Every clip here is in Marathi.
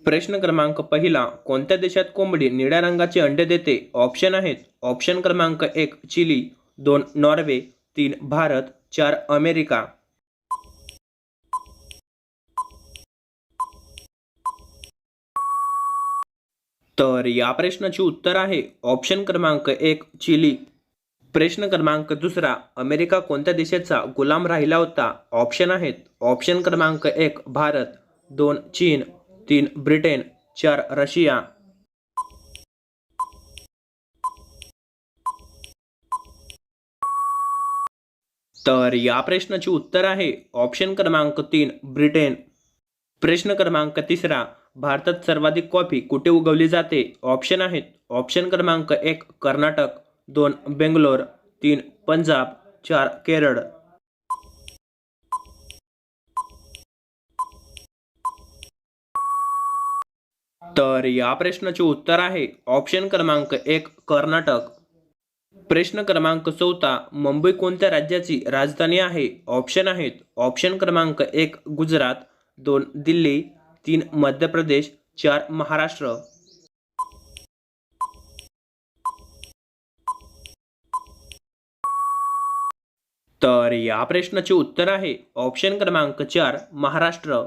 प्रश्न क्रमांक पहिला, कोणत्या देशात कोंबडी निळ्या रंगाचे अंडे देते? ऑप्शन आहेत. ऑप्शन क्रमांक 1 चिली, 2 नॉर्वे, 3 भारत, 4 अमेरिका. तर या प्रश्नाचे उत्तर आहे ऑप्शन क्रमांक 1 चिली. प्रश्न क्रमांक दुसरा, अमेरिका कोणत्या देशाचा गुलाम राहिला होता? ऑप्शन आहेत. ऑप्शन क्रमांक 1 भारत, 2 चीन, 3 ब्रिटन, 4 रशिया. तर या प्रश्नाचे उत्तर आहे ऑप्शन क्रमांक 3 ब्रिटन. प्रश्न क्रमांक तिसरा, भारतात सर्वाधिक कॉफी कुठे उगवली जाते? ऑप्शन आहेत. ऑप्शन क्रमांक 1 कर्नाटक, 2 बेंगलोर, 3 पंजाब, 4 केरळ. तर या प्रश्नाचे उत्तर आहे ऑप्शन क्रमांक 1 कर्नाटक. प्रश्न क्रमांक चौथा, मुंबई कोणत्या राज्याची राजधानी आहे? ऑप्शन आहेत. ऑप्शन क्रमांक 1 गुजरात, 2 दिल्ली, 3 मध्य प्रदेश, 4 महाराष्ट्र. तर या प्रश्नाचे उत्तर आहे ऑप्शन क्रमांक 4 महाराष्ट्र.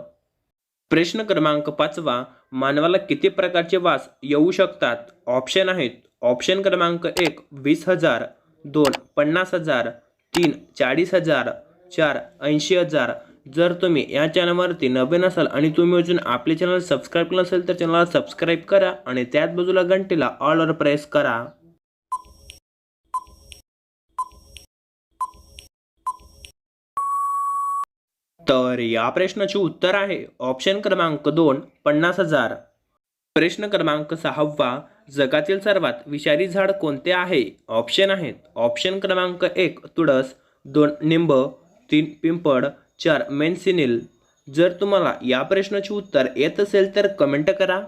प्रश्न क्रमांक 5वा, मानवाला किती प्रकारचे वास येऊ शकतात? ऑप्शन आहेत. ऑप्शन क्रमांक 1 20,000, 2 50,000, 3 40,000, 4 80,000. जर तुम्ही या चॅनलवरती नवीन असाल आणि तुम्ही अजून आपले चॅनल सबस्क्राईब केलं असेल तर चॅनलला सबस्क्राईब करा आणि त्याच बाजूला घंटीला ऑलवर प्रेस करा. तर या प्रश्नाचे उत्तर आहे ऑप्शन क्रमांक 2 50,000. प्रश्न क्रमांक 6वा, जगातील सर्वात विषारी झाड कोणते आहे? ऑप्शन आहेत. ऑप्शन क्रमांक 1 तुळस, 2 निंब, 3 पिंपळ, 4 मेन्सिनिल. जर तुम्हाला या प्रश्नाचे उत्तर येत असेल तर कमेंट करा.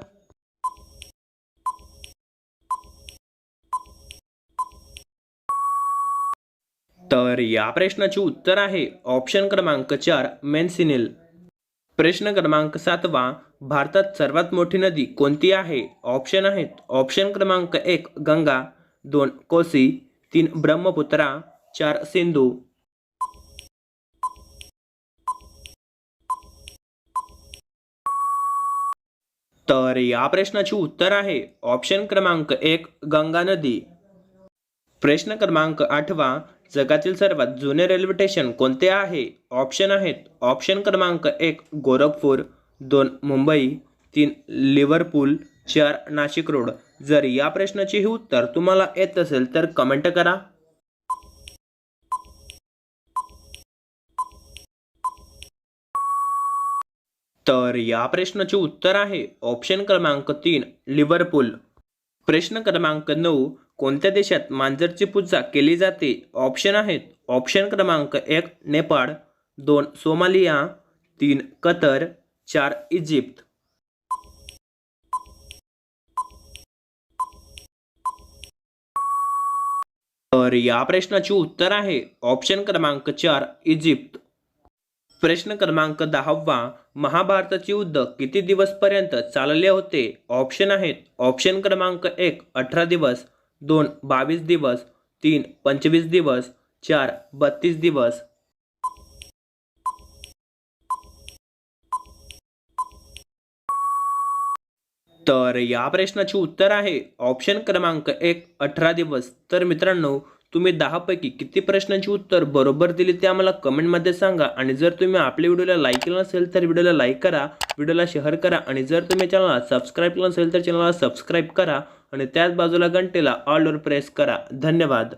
तर या प्रश्नाचे उत्तर आहे ऑप्शन क्रमांक 4 मेन्सिनिल. प्रश्न क्रमांक 7वा, भारतात सर्वात मोठी नदी कोणती आहे? ऑप्शन आहेत. ऑप्शन क्रमांक 1 गंगा, 2 कोसी, 3 ब्रह्मपुत्रा, 4 सिंधू. तर या प्रश्नाचे उत्तर आहे ऑप्शन क्रमांक 1 गंगा नदी. प्रश्न क्रमांक 8वा, जगातील सर्वात जुने रेल्वे स्टेशन कोणते आहे? ऑप्शन आहेत. ऑप्शन क्रमांक 1 गोरखपूर, 2 मुंबई, 3 लिव्हरपूल, 4 नाशिक रोड. जर या प्रश्नाचे हे उत्तर तुम्हाला येत असेल तर कमेंट करा. तर या प्रश्नाचे उत्तर आहे ऑप्शन क्रमांक 3 लिव्हरपूल. प्रश्न क्रमांक 9, कोणत्या देशात मांजरची पूजा केली जाते? ऑप्शन आहेत. ऑप्शन क्रमांक 1 नेपाळ, 2 सोमालिया, 3 कतर, 4 इजिप्त. तर या प्रश्नाचे उत्तर आहे ऑप्शन क्रमांक 4 इजिप्त. प्रश्न क्रमांक 10वा, महाभारताचे युद्ध किती दिवस पर्यंत चालले होते? ऑप्शन आहेत. ऑप्शन क्रमांक 1 18 दिवस, 2 22 दिवस, 3 25 दिवस, 4 32 दिवस. तर या प्रश्नाचे उत्तर आहे ऑप्शन क्रमांक 1 18 दिवस. तर मित्रांनो, तुम्ही 10 पैकी किती प्रश्नांची उत्तर बरोबर दिली ते आम्हाला कमेंटमध्ये सांगा. आणि जर तुम्ही आपल्या व्हिडिओला लाईक केलं नसेल तर व्हिडिओला लाईक करा, व्हिडिओला शेअर करा आणि जर तुम्ही चॅनलला सबस्क्राईब केलं नसेल तर चॅनलला सबस्क्राईब करा आणि त्याच बाजूला घंटेला ऑलवर प्रेस करा. धन्यवाद.